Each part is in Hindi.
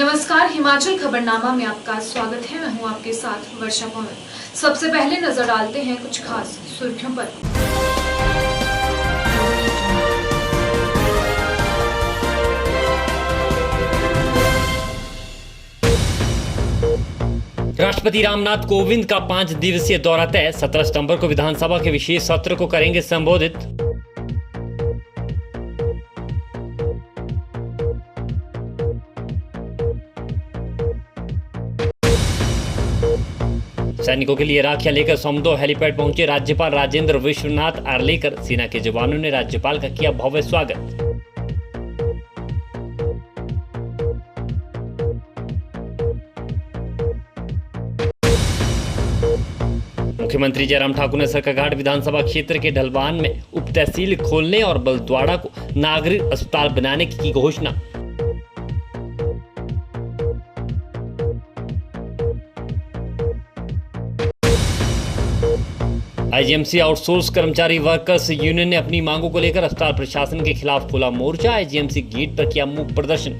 नमस्कार, हिमाचल खबरनामा में आपका स्वागत है। मैं हूं आपके साथ वर्षा पवन। सबसे पहले नजर डालते हैं कुछ खास सुर्खियों पर। राष्ट्रपति रामनाथ कोविंद का 5 दिवसीय दौरा तय। 17 सितंबर को विधानसभा के विशेष सत्र को करेंगे संबोधित। सैनिकों के लिए राखियां लेकर समदो हेलीपैड पहुंचे राज्यपाल राजेंद्र विश्वनाथ आर्लेकर। सेना के जवानों ने राज्यपाल का किया भव्य स्वागत। मुख्यमंत्री जयराम ठाकुर ने सरकाघाट विधानसभा क्षेत्र के ढलवान में उप तहसील खोलने और बलद्वाड़ा को नागरिक अस्पताल बनाने की घोषणा। आईजीएमसी आउटसोर्स कर्मचारी वर्कर्स यूनियन ने अपनी मांगों को लेकर अस्पताल प्रशासन के खिलाफ खोला मोर्चा। आईजीएमसी गेट पर किया मूक प्रदर्शन।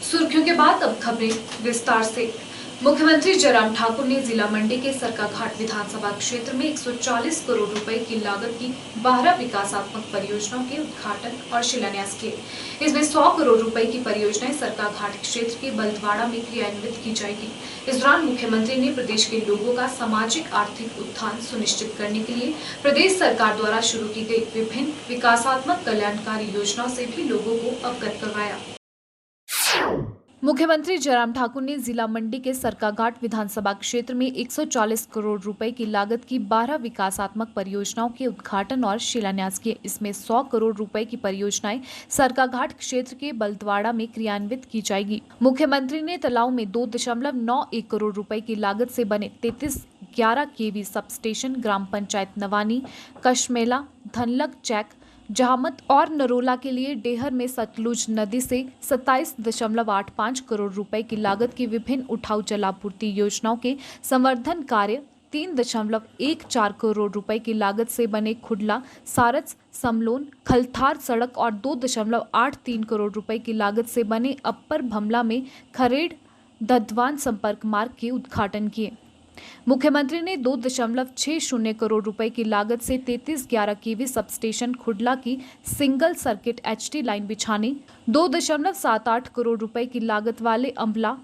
सुर्खियों के बाद अब खबरें विस्तार से। मुख्यमंत्री जयराम ठाकुर ने जिला मंडी के सरकाघाट विधानसभा क्षेत्र में 140 करोड़ रुपए की लागत की 12 विकासात्मक परियोजनाओं के उद्घाटन और शिलान्यास किए। इसमें 100 करोड़ रुपए की परियोजनाएं सरकाघाट क्षेत्र के बलद्वाड़ा में क्रियान्वित की जाएगी। इस दौरान मुख्यमंत्री ने प्रदेश के लोगों का सामाजिक आर्थिक उत्थान सुनिश्चित करने के लिए प्रदेश सरकार द्वारा शुरू की गई विभिन्न विकासात्मक कल्याणकारी योजनाओं से भी लोगों को अवगत करवाया। मुख्यमंत्री जयराम ठाकुर ने जिला मंडी के सरकाघाट विधानसभा क्षेत्र में 140 करोड़ रुपए की लागत की 12 विकासात्मक परियोजनाओं के उद्घाटन और शिलान्यास किए। इसमें 100 करोड़ रुपए की परियोजनाएं सरकाघाट क्षेत्र के बलद्वाड़ा में क्रियान्वित की जाएगी। मुख्यमंत्री ने तलाव में 2.91 करोड़ रुपए की लागत से बने 3311 केवी सब स्टेशन, ग्राम पंचायत नवानी, कशमेला, धनलग चैक, जहामत और नरोला के लिए डेहर में सतलुज नदी से 27.85 करोड़ रुपए की लागत की विभिन्न उठाऊ जलापूर्ति योजनाओं के संवर्धन कार्य, 3.14 करोड़ रुपए की लागत से बने खुडला, सारस, समलोन, खलथार सड़क और 2.83 करोड़ रुपए की लागत से बने अप्पर भमला में खरेड़ ददवान संपर्क मार्ग के उद्घाटन किए। मुख्यमंत्री ने 2.60 करोड़ रुपए की लागत से 3311 केवी सब स्टेशन खुडला की सिंगल सर्किट एचटी लाइन बिछाने, 2.78 करोड़ रुपए की लागत वाले अम्बला,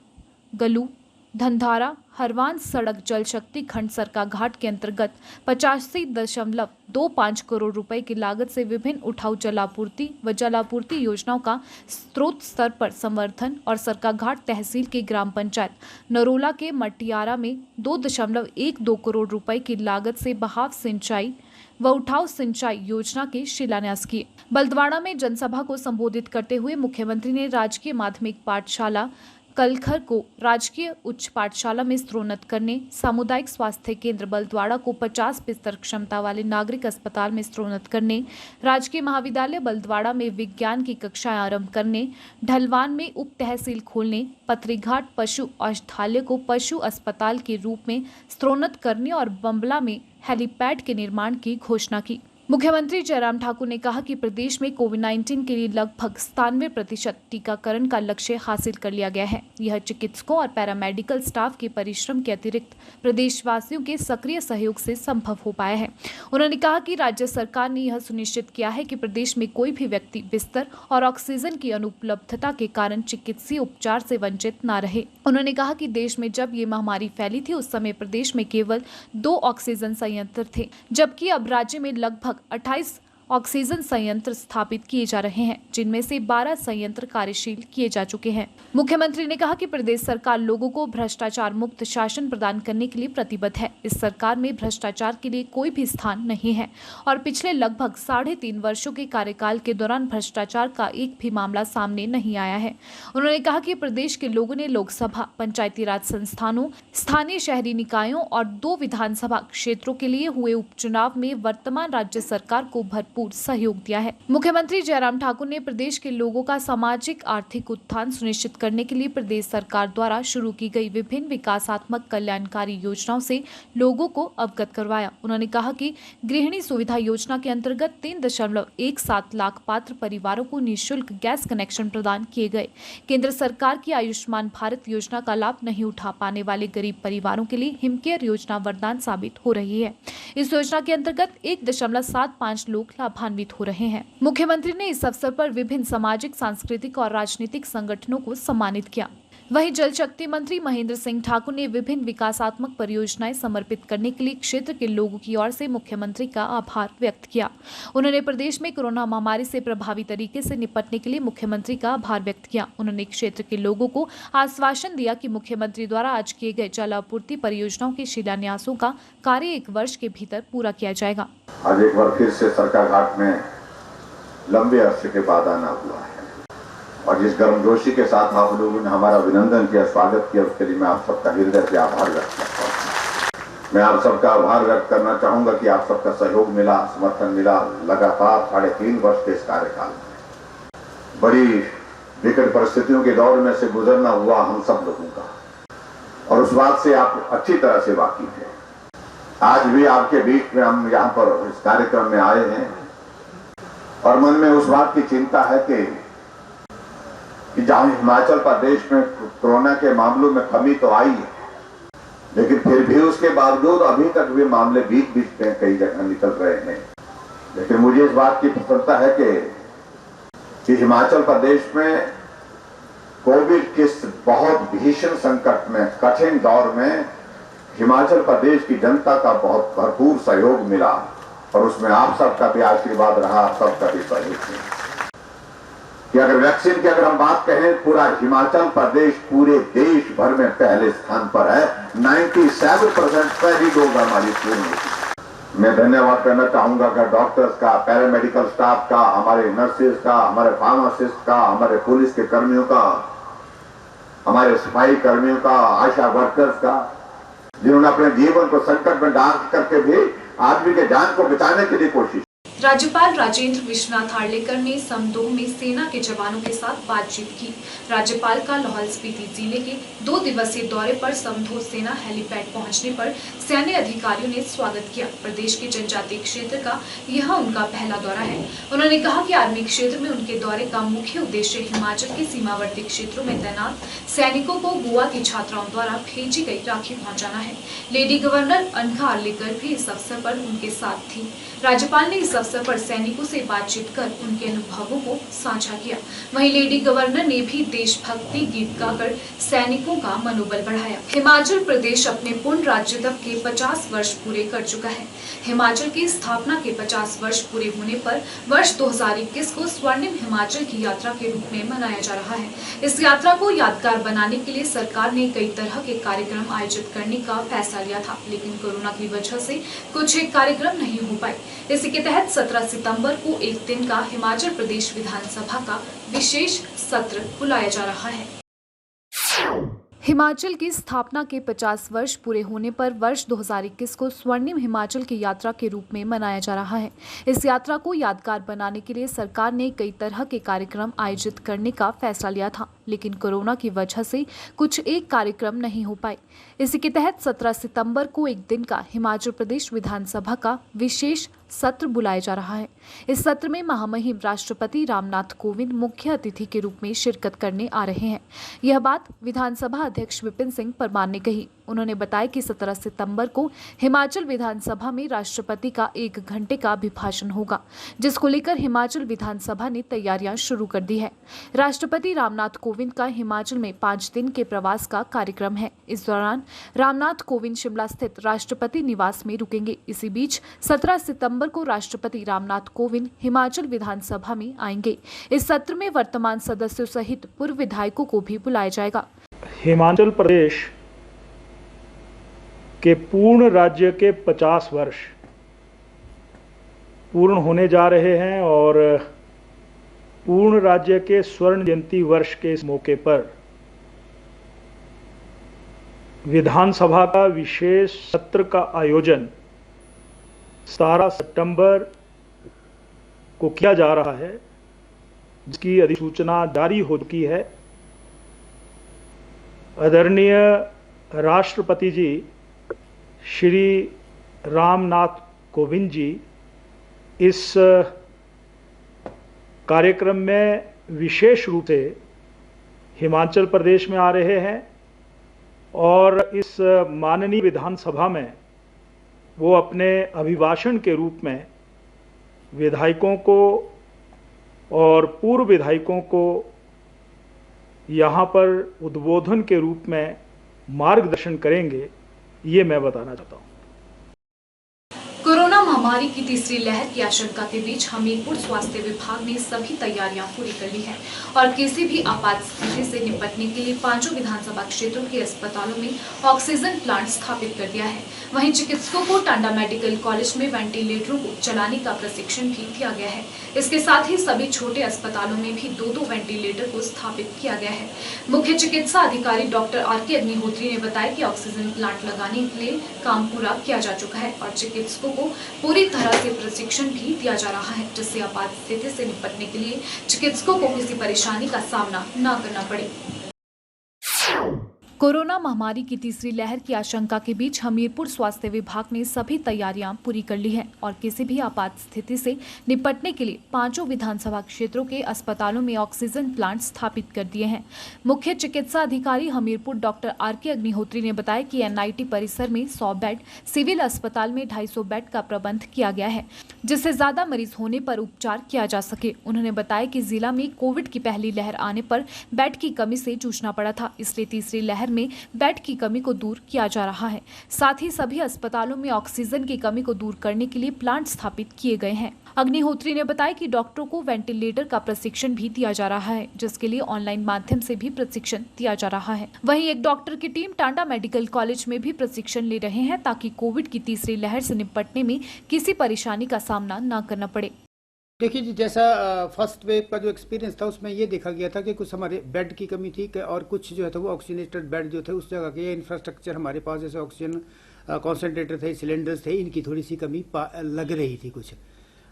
गलू, धंधारा, हरवान सड़क जल शक्ति खंड सरकाघाट के अंतर्गत 85.25 करोड़ रुपए की लागत से विभिन्न उठाऊ जलापूर्ति व जलापूर्ति योजनाओं का स्रोत स्तर पर संवर्धन और सरकाघाट तहसील के ग्राम पंचायत नरोला के मटियारा में 2.12 करोड़ रुपए की लागत से बहाव सिंचाई व उठाऊ सिंचाई योजना के शिलान्यास किए। बलद्वाड़ा में जनसभा को संबोधित करते हुए मुख्यमंत्री ने राजकीय माध्यमिक पाठशाला कलखर को राजकीय उच्च पाठशाला में स्तरोन्नत करने, सामुदायिक स्वास्थ्य केंद्र बलद्वाड़ा को 50 बिस्तर क्षमता वाले नागरिक अस्पताल में स्तरोन्नत करने, राजकीय महाविद्यालय बलद्वाड़ा में विज्ञान की कक्षाएं आरंभ करने, ढलवान में उप तहसील खोलने, पत्रीघाट पशु औषधालय को पशु अस्पताल के रूप में स्तरोन्नत करने और बम्बला में हेलीपैड के निर्माण की घोषणा की। मुख्यमंत्री जयराम ठाकुर ने कहा कि प्रदेश में कोविड-19 के लिए लगभग 97% टीकाकरण का लक्ष्य हासिल कर लिया गया है। यह चिकित्सकों और पैरामेडिकल स्टाफ के परिश्रम के अतिरिक्त प्रदेशवासियों के सक्रिय सहयोग से संभव हो पाया है। उन्होंने कहा कि राज्य सरकार ने यह सुनिश्चित किया है कि प्रदेश में कोई भी व्यक्ति बिस्तर और ऑक्सीजन की अनुपलब्धता के कारण चिकित्सीय उपचार से वंचित न रहे। उन्होंने कहा कि देश में जब ये महामारी फैली थी उस समय प्रदेश में केवल 2 ऑक्सीजन संयंत्र थे, जबकि अब राज्य में लगभग 28 ऑक्सीजन संयंत्र स्थापित किए जा रहे हैं, जिनमें से 12 संयंत्र कार्यशील किए जा चुके हैं। मुख्यमंत्री ने कहा कि प्रदेश सरकार लोगों को भ्रष्टाचार मुक्त शासन प्रदान करने के लिए प्रतिबद्ध है। इस सरकार में भ्रष्टाचार के लिए कोई भी स्थान नहीं है और पिछले लगभग 3.5 वर्षों के कार्यकाल के दौरान भ्रष्टाचार का एक भी मामला सामने नहीं आया है। उन्होंने कहा कि प्रदेश के लोगों ने लोकसभा, पंचायती राज संस्थानों, स्थानीय शहरी निकायों और 2 विधानसभा क्षेत्रों के लिए हुए उपचुनाव में वर्तमान राज्य सरकार को भरपूर भरपूर सहयोग दिया है। मुख्यमंत्री जयराम ठाकुर ने प्रदेश के लोगों का सामाजिक आर्थिक उत्थान सुनिश्चित करने के लिए प्रदेश सरकार द्वारा शुरू की गई विभिन्न विकासात्मक कल्याणकारी योजनाओं से लोगों को अवगत करवाया। उन्होंने कहा कि गृहिणी सुविधा योजना के अंतर्गत 3.17 लाख पात्र परिवारों को निःशुल्क गैस कनेक्शन प्रदान किए गए। केंद्र सरकार की आयुष्मान भारत योजना का लाभ नहीं उठा पाने वाले गरीब परिवारों के लिए हिमकेयर योजना वरदान साबित हो रही है। इस योजना के अंतर्गत 1.75 लोग लाभान्वित हो रहे हैं। मुख्यमंत्री ने इस अवसर पर विभिन्न सामाजिक, सांस्कृतिक और राजनीतिक संगठनों को सम्मानित किया। वहीं जल शक्ति मंत्री महेंद्र सिंह ठाकुर ने विभिन्न विकासात्मक परियोजनाएं समर्पित करने के लिए क्षेत्र के लोगों की ओर से मुख्यमंत्री का आभार व्यक्त किया। उन्होंने प्रदेश में कोरोना महामारी से प्रभावी तरीके से निपटने के लिए मुख्यमंत्री का आभार व्यक्त किया। उन्होंने क्षेत्र के लोगों को आश्वासन दिया कि मुख्यमंत्री द्वारा आज किए गए जल आपूर्ति परियोजनाओं के शिलान्यासों का कार्य 1 वर्ष के भीतर पूरा किया जाएगा। आज एक बार फिर से सरकाघाट में लंबे अरसे के बाद आना हुआ है और जिस गर्मजोशी के साथ आप लोगों ने हमारा अभिनंदन किया, स्वागत किया, उसके लिए मैं आप सबका हृदय से आभार व्यक्त करता हूँ। मैं आप सबका आभार व्यक्त करना चाहूंगा कि आप सबका सहयोग मिला, समर्थन मिला लगातार 3.5 वर्ष के इस कार्यकाल में। बड़ी विकट परिस्थितियों के दौर में से गुजरना हुआ हम सब लोगों का और उस बात से आप अच्छी तरह से वाकिफ हैं। आज भी आपके बीच में हम यहाँ पर इस कार्यक्रम में आए हैं और मन में उस बात की चिंता है कि जहां हिमाचल प्रदेश में कोरोना के मामलों में कमी तो आई है, लेकिन फिर भी उसके बावजूद अभी तक भी मामले बीच में कई जगह निकल रहे हैं। लेकिन मुझे इस बात की प्रसन्नता है कि हिमाचल प्रदेश में कोविड के बहुत भीषण संकट में, कठिन दौर में हिमाचल प्रदेश की जनता का बहुत भरपूर सहयोग मिला और उसमें आप सबका भी आशीर्वाद रहा, आप सबका भी सहयोग मिला। कि अगर वैक्सीन की हम बात कहें, पूरा हिमाचल प्रदेश पूरे देश भर में पहले स्थान पर है। 97% पहली डोज हमारी पूर्ण हुई। मैं धन्यवाद करना चाहूंगा कि डॉक्टर्स का, पैरामेडिकल स्टाफ का, हमारे नर्सेज का, हमारे फार्मासिस्ट का, हमारे पुलिस के कर्मियों का, हमारे सफाई कर्मियों का, आशा वर्कर्स का, जिन्होंने अपने जीवन को संकट में डाल करके भी आदमी के जान को बचाने के लिए कोशिश। राज्यपाल राजेंद्र विश्वनाथ हार्लेकर ने समदोह में सेना के जवानों के साथ बातचीत की। राज्यपाल का लाहौल स्पीति जिले के 2 दिवसीय दौरे पर समदोह सेना हेलीपैड पहुंचने पर सैन्य अधिकारियों ने स्वागत किया। प्रदेश के जनजातीय क्षेत्र का यह उनका पहला दौरा है। उन्होंने कहा कि आर्मी क्षेत्र में उनके दौरे का मुख्य उद्देश्य हिमाचल के सीमावर्ती क्षेत्रों में तैनात सैनिकों को बुआ की छात्राओं द्वारा भेजी गई राखी पहुँचाना है। लेडी गवर्नर अनघा हार्लेकर भी इस अवसर पर उनके साथ थी। राज्यपाल ने इस अवसर पर सैनिकों से बातचीत कर उनके अनुभवों को साझा किया। वहीं लेडी गवर्नर ने भी देशभक्ति गीत गाकर सैनिकों का मनोबल बढ़ाया। हिमाचल प्रदेश अपने पूर्ण राज्यत्व के 50 वर्ष पूरे कर चुका है। हिमाचल की स्थापना के 50 वर्ष पूरे होने पर वर्ष 2021 को स्वर्णिम हिमाचल की यात्रा के रूप में मनाया जा रहा है। इस यात्रा को यादगार बनाने के लिए सरकार ने कई तरह के कार्यक्रम आयोजित करने का फैसला लिया था, लेकिन कोरोना की वजह से कुछ एक कार्यक्रम नहीं हो पाए। इसी के तहत 17 सितंबर को एक दिन का हिमाचल प्रदेश विधानसभा का विशेष सत्र बुलाया जा रहा है। हिमाचल की स्थापना के 50 वर्ष पूरे होने पर वर्ष 2021 को स्वर्णिम हिमाचल की यात्रा के रूप में मनाया जा रहा है। इस यात्रा को यादगार बनाने के लिए सरकार ने कई तरह के कार्यक्रम आयोजित करने का फैसला लिया था, लेकिन कोरोना की वजह से कुछ एक कार्यक्रम नहीं हो पाए। इसी के तहत 17 सितंबर को एक दिन का हिमाचल प्रदेश विधानसभा का विशेष सत्र बुलाया जा रहा है। इस सत्र में महामहिम राष्ट्रपति रामनाथ कोविंद मुख्य अतिथि के रूप में शिरकत करने आ रहे हैं। यह बात विधानसभा अध्यक्ष विपिन सिंह परमार ने कही। उन्होंने बताया कि 17 सितंबर को हिमाचल विधानसभा में राष्ट्रपति का 1 घंटे का अभिभाषण होगा, जिसको लेकर हिमाचल विधानसभा ने तैयारियां शुरू कर दी है। राष्ट्रपति रामनाथ कोविंद का हिमाचल में 5 दिन के प्रवास का कार्यक्रम है। इस दौरान रामनाथ कोविंद शिमला स्थित राष्ट्रपति निवास में रुकेंगे। इसी बीच 17 सितंबर को राष्ट्रपति रामनाथ कोविंद हिमाचल विधानसभा में आएंगे। इस सत्र में वर्तमान सदस्यों सहित पूर्व विधायकों को भी बुलाया जाएगा। हिमाचल प्रदेश के पूर्ण राज्य के 50 वर्ष पूर्ण होने जा रहे हैं और पूर्ण राज्य के स्वर्ण जयंती वर्ष के इस मौके पर विधानसभा का विशेष सत्र का आयोजन 17 सितंबर को किया जा रहा है, जिसकी अधिसूचना जारी हो चुकी है। आदरणीय राष्ट्रपति जी श्री रामनाथ कोविंद जी इस कार्यक्रम में विशेष रूप से हिमाचल प्रदेश में आ रहे हैं और इस माननीय विधानसभा में वो अपने अभिभाषण के रूप में विधायकों को और पूर्व विधायकों को यहाँ पर उद्बोधन के रूप में मार्गदर्शन करेंगे, ये मैं बताना चाहता हूँ। कोरोना महामारी की तीसरी लहर की आशंका के बीच हमीरपुर स्वास्थ्य विभाग ने सभी तैयारियां पूरी कर ली हैं और किसी भी आपात स्थिति से निपटने के लिए 5 विधानसभा क्षेत्रों के अस्पतालों में ऑक्सीजन प्लांट स्थापित कर दिया है। वहीं चिकित्सकों को टांडा मेडिकल कॉलेज में वेंटिलेटरों को चलाने का प्रशिक्षण भी दिया गया है। इसके साथ ही सभी छोटे अस्पतालों में भी 2-2 वेंटिलेटर को स्थापित किया गया है। मुख्य चिकित्सा अधिकारी डॉक्टर आर.के. अग्निहोत्री ने बताया कि ऑक्सीजन प्लांट लगाने के लिए काम पूरा किया जा चुका है और चिकित्सकों को पूरी तरह से प्रशिक्षण भी दिया जा रहा है, जिससे आपात स्थिति से निपटने के लिए चिकित्सकों को किसी परेशानी का सामना न करना पड़े। कोरोना महामारी की तीसरी लहर की आशंका के बीच हमीरपुर स्वास्थ्य विभाग ने सभी तैयारियां पूरी कर ली हैं और किसी भी आपात स्थिति से निपटने के लिए 5 विधानसभा क्षेत्रों के अस्पतालों में ऑक्सीजन प्लांट स्थापित कर दिए हैं। मुख्य चिकित्सा अधिकारी हमीरपुर डॉक्टर आर.के. अग्निहोत्री ने बताया कि एनआईटी परिसर में 100 बेड, सिविल अस्पताल में 250 बेड का प्रबंध किया गया है, जिससे ज्यादा मरीज होने पर उपचार किया जा सके। उन्होंने बताया कि जिला में कोविड की पहली लहर आने पर बेड की कमी से जूझना पड़ा था, इसलिए तीसरी लहर में बेड की कमी को दूर किया जा रहा है। साथ ही सभी अस्पतालों में ऑक्सीजन की कमी को दूर करने के लिए प्लांट स्थापित किए गए हैं। अग्निहोत्री ने बताया कि डॉक्टरों को वेंटिलेटर का प्रशिक्षण भी दिया जा रहा है, जिसके लिए ऑनलाइन माध्यम से भी प्रशिक्षण दिया जा रहा है। वहीं एक डॉक्टर की टीम टांडा मेडिकल कॉलेज में भी प्रशिक्षण ले रहे हैं, ताकि कोविड की तीसरी लहर से निपटने में किसी परेशानी का सामना न करना पड़े। देखिए जी, जैसा फर्स्ट वेव का जो एक्सपीरियंस था उसमें ये देखा गया था कि कुछ हमारे बेड की कमी थी और कुछ जो है था वो ऑक्सीजनेटेड बेड जो थे उस जगह के इंफ्रास्ट्रक्चर हमारे पास जैसे ऑक्सीजन कॉन्सेंट्रेटर थे, सिलेंडर्स थे, इनकी थोड़ी सी कमी लग रही थी कुछ।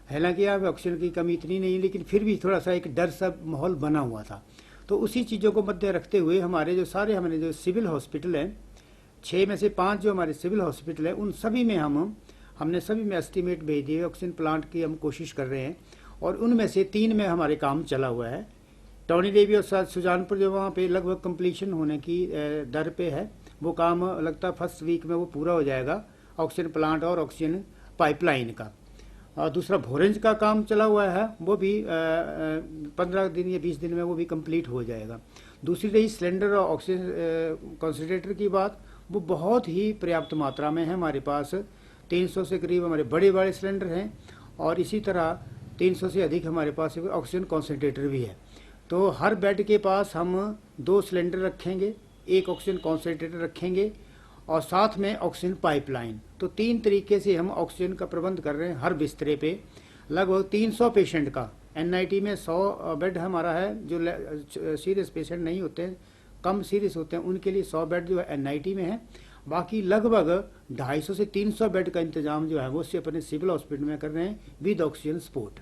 हालांकि यहाँ पे ऑक्सीजन की कमी इतनी नहीं, लेकिन फिर भी थोड़ा सा एक डर सा माहौल बना हुआ था। तो उसी चीज़ों को मद्दे रखते हुए हमारे जो सिविल हॉस्पिटल हैं, 6 में से 5 जो हमारे सिविल हॉस्पिटल हैं, उन सभी में हमने सभी में एस्टीमेट भेज दिए। ऑक्सीजन प्लांट की हम कोशिश कर रहे हैं और उनमें से 3 में हमारे काम चला हुआ है। टॉनी देवी और सुजानपुर जो वहाँ पे लगभग कंप्लीशन होने की दर पे है, वो काम लगता है फर्स्ट वीक में वो पूरा हो जाएगा, ऑक्सीजन प्लांट और ऑक्सीजन पाइपलाइन का। और दूसरा भोरेंज का काम चला हुआ है, वो भी 15 दिन या 20 दिन में वो भी कंप्लीट हो जाएगा। दूसरी रही सिलेंडर और ऑक्सीजन कॉन्सेंट्रेटर की बात, वो बहुत ही पर्याप्त मात्रा में है। हमारे पास 300 से करीब हमारे बड़े बड़े सिलेंडर हैं और इसी तरह 300 से अधिक हमारे पास ऑक्सीजन कॉन्सेंट्रेटर भी है। तो हर बेड के पास हम 2 सिलेंडर रखेंगे, 1 ऑक्सीजन कॉन्सेंट्रेटर रखेंगे और साथ में ऑक्सीजन पाइपलाइन। तो 3 तरीके से हम ऑक्सीजन का प्रबंध कर रहे हैं। हर बिस्तरे पे लगभग 300 पेशेंट का, एनआईटी में 100 बेड हमारा है, जो सीरियस पेशेंट नहीं होते हैं, कम सीरियस होते हैं, उनके लिए 100 बेड जो है एनआईटी में है। बाकी लगभग 250 से 300 बेड का इंतजाम जो है वो से अपने सिविल हॉस्पिटल में कर रहे हैं विद ऑक्सीजन सपोर्ट।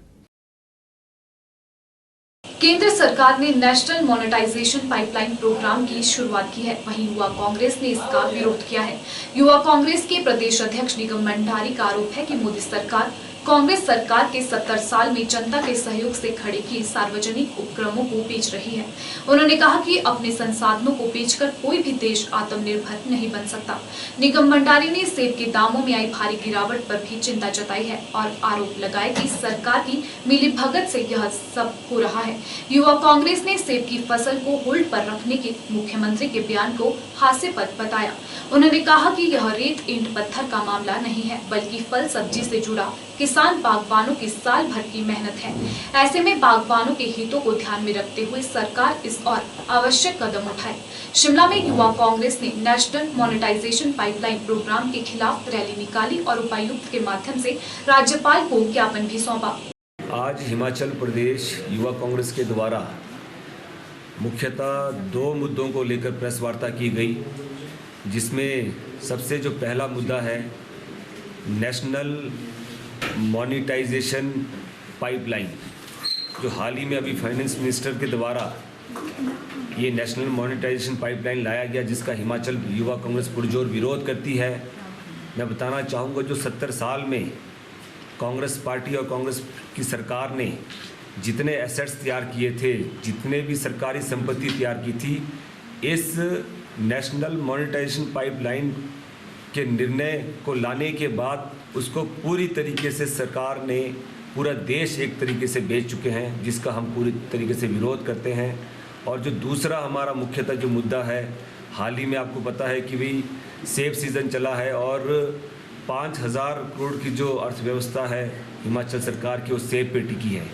केंद्र सरकार ने नेशनल मोनेटाइजेशन पाइपलाइन प्रोग्राम की शुरुआत की है, वहीं युवा कांग्रेस ने इसका विरोध किया है। युवा कांग्रेस के प्रदेश अध्यक्ष निगम भंडारी का आरोप है कि मोदी सरकार कांग्रेस सरकार के 70 साल में जनता के सहयोग से खड़े किए सार्वजनिक उपक्रमों को बेच रही है। उन्होंने कहा कि अपने संसाधनों को बेचकर कोई भी देश आत्मनिर्भर नहीं बन सकता। निगम भंडारी ने सेब के दामों में आई भारी गिरावट पर भी चिंता जताई है और आरोप लगाया कि सरकार की मिलीभगत से यह सब हो रहा है। युवा कांग्रेस ने सेब की फसल को होल्ड पर रखने के मुख्यमंत्री के बयान को हास्यास्पद बताया। उन्होंने कहा कि यह रेत ईंट पत्थर का मामला नहीं है, बल्कि फल सब्जी से जुड़ा किसान बागवानों की साल भर की मेहनत है। ऐसे में बागवानों के हितों को ध्यान में रखते हुए सरकार इस और आवश्यक कदम उठाए। शिमला में युवा कांग्रेस ने नेशनल मोनेटाइजेशन पाइपलाइन प्रोग्राम के खिलाफ रैली निकाली और उपायुक्त के माध्यम से राज्यपाल को ज्ञापन भी सौंपा। आज हिमाचल प्रदेश युवा कांग्रेस के द्वारा मुख्यतः 2 मुद्दों को लेकर प्रेस वार्ता की गई, जिसमें सबसे जो पहला मुद्दा है नेशनल मोनेटाइजेशन पाइपलाइन जो हाल ही में अभी फाइनेंस मिनिस्टर के द्वारा ये नेशनल मोनेटाइजेशन पाइपलाइन लाया गया, जिसका हिमाचल युवा कांग्रेस पुरजोर विरोध करती है। मैं बताना चाहूँगा जो 70 साल में कांग्रेस पार्टी और कांग्रेस की सरकार ने जितने एसेट्स तैयार किए थे, जितने भी सरकारी संपत्ति तैयार की थी, इस नेशनल मोनेटाइजेशन पाइपलाइन के निर्णय को लाने के बाद उसको पूरी तरीके से सरकार ने पूरा देश एक तरीके से बेच चुके हैं, जिसका हम पूरी तरीके से विरोध करते हैं। और जो दूसरा हमारा मुख्यतः जो मुद्दा है, हाल ही में आपको पता है कि भाई सेब सीज़न चला है और 5,000 करोड़ की जो अर्थव्यवस्था है हिमाचल सरकार की, वो सेब पे टिकी है।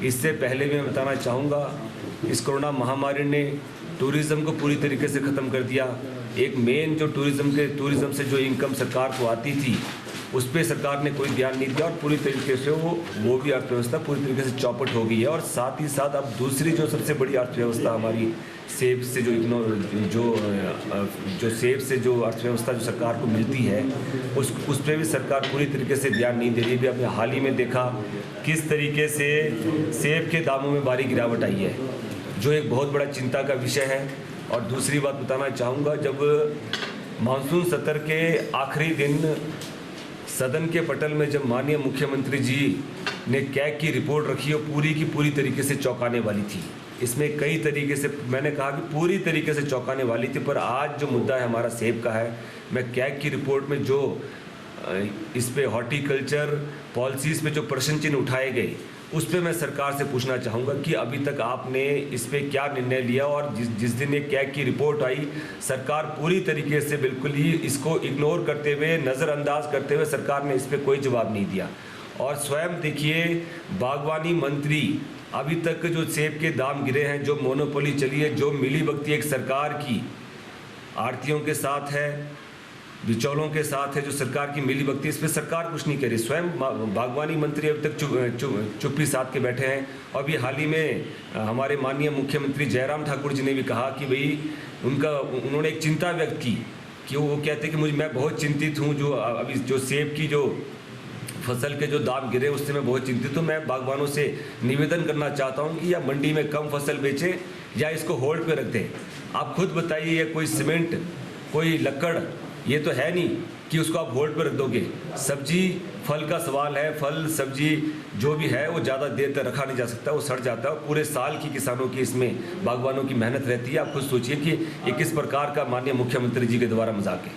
इससे पहले भी मैं बताना चाहूँगा, इस कोरोना महामारी ने टूरिज़्म को पूरी तरीके से ख़त्म कर दिया। एक मेन जो टूरिज़्म से जो इनकम सरकार को आती थी, उस पर सरकार ने कोई ध्यान नहीं दिया और पूरी तरीके से वो भी अर्थव्यवस्था पूरी तरीके से चौपट हो गई है। और साथ ही साथ अब दूसरी जो सबसे बड़ी अर्थव्यवस्था हमारी सेब से जो सेब से जो अर्थव्यवस्था जो सरकार को मिलती है, उस पर भी सरकार पूरी तरीके से ध्यान नहीं दे रही। भी आपने हाल ही में देखा किस तरीके से सेब के दामों में भारी गिरावट आई है, जो एक बहुत बड़ा चिंता का विषय है। और दूसरी बात बताना चाहूँगा, जब मानसून सत्र के आखिरी दिन सदन के पटल में जब माननीय मुख्यमंत्री जी ने कैग की रिपोर्ट रखी, वो पूरी की पूरी तरीके से चौंकाने वाली थी। इसमें कई तरीके से मैंने कहा कि पूरी तरीके से चौंकाने वाली थी, पर आज जो मुद्दा है हमारा सेब का है, मैं कैग की रिपोर्ट में जो इस पे हॉर्टिकल्चर पॉलिसीज़ पे जो प्रश्न चिन्ह उठाए गए, उस पे मैं सरकार से पूछना चाहूँगा कि अभी तक आपने इस पे क्या निर्णय लिया। और जिस दिन ये कैग की रिपोर्ट आई, सरकार पूरी तरीके से बिल्कुल ही इसको इग्नोर करते हुए, नज़रअंदाज करते हुए सरकार ने इस पे कोई जवाब नहीं दिया। और स्वयं देखिए, बागवानी मंत्री अभी तक जो सेब के दाम गिरे हैं, जो मोनोपोली चली है, जो मिलीभगती एक सरकार की आढ़तियों के साथ है, बिचौलों के साथ है, जो सरकार की मिलीभगती, इस पर सरकार कुछ नहीं कह रही। स्वयं बागवानी मंत्री अभी तक चुप्पी साध के बैठे हैं। और भी हाल ही में हमारे माननीय मुख्यमंत्री जयराम ठाकुर जी ने भी कहा कि भाई उन्होंने एक चिंता व्यक्त की कि वो कहते हैं कि मैं बहुत चिंतित हूँ, जो अभी जो सेब की जो फसल के जो दाम गिरे उससे मैं बहुत चिंतित हूँ। मैं बागवानों से निवेदन करना चाहता हूँ कि या मंडी में कम फसल बेचें या इसको होल्ड पे रख दें। आप खुद बताइए, ये कोई सीमेंट, कोई लकड़, ये तो है नहीं कि उसको आप होल्ड पर रख दोगे। सब्जी फल का सवाल है, फल सब्जी जो भी है वो ज़्यादा देर तक रखा नहीं जा सकता, वो सड़ जाता है। पूरे साल की किसानों की इसमें बागवानों की मेहनत रहती है। आप खुद सोचिए कि ये किस प्रकार का माननीय मुख्यमंत्री जी के द्वारा मजाक है।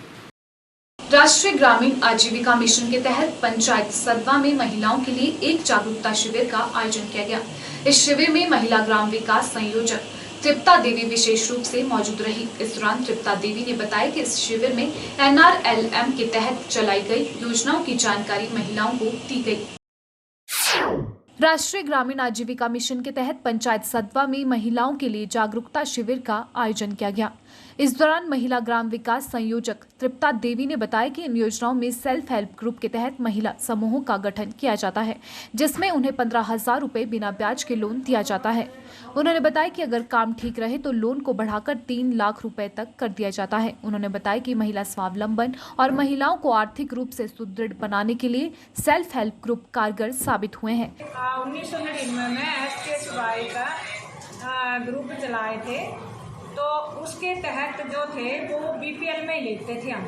राष्ट्रीय ग्रामीण आजीविका मिशन के तहत पंचायत सदवा में महिलाओं के लिए एक जागरूकता शिविर का आयोजन किया गया। इस शिविर में महिला ग्राम विकास संयोजक तृप्ता देवी विशेष रूप से मौजूद रही। इस दौरान तृप्ता देवी ने बताया कि इस शिविर में NRLM के तहत चलाई गई योजनाओं की जानकारी महिलाओं को दी गई। राष्ट्रीय ग्रामीण आजीविका मिशन के तहत पंचायत सदवा में महिलाओं के लिए जागरूकता शिविर का आयोजन किया गया। इस दौरान महिला ग्राम विकास संयोजक तृप्ता देवी ने बताया कि इन योजनाओं में सेल्फ हेल्प ग्रुप के तहत महिला समूहों का गठन किया जाता है, जिसमें उन्हें 15,000 रुपए बिना ब्याज के लोन दिया जाता है। उन्होंने बताया कि अगर काम ठीक रहे तो लोन को बढ़ाकर 3 लाख रुपए तक कर दिया जाता है। उन्होंने बताया कि महिला स्वावलंबन और महिलाओं को आर्थिक रूप से सुदृढ़ बनाने के लिए सेल्फ हेल्प ग्रुप कारगर साबित हुए हैं। 1999 में SKSY का ग्रुप चलाए थे, तो उसके तहत जो थे वो BPL में ही लेते थे हम।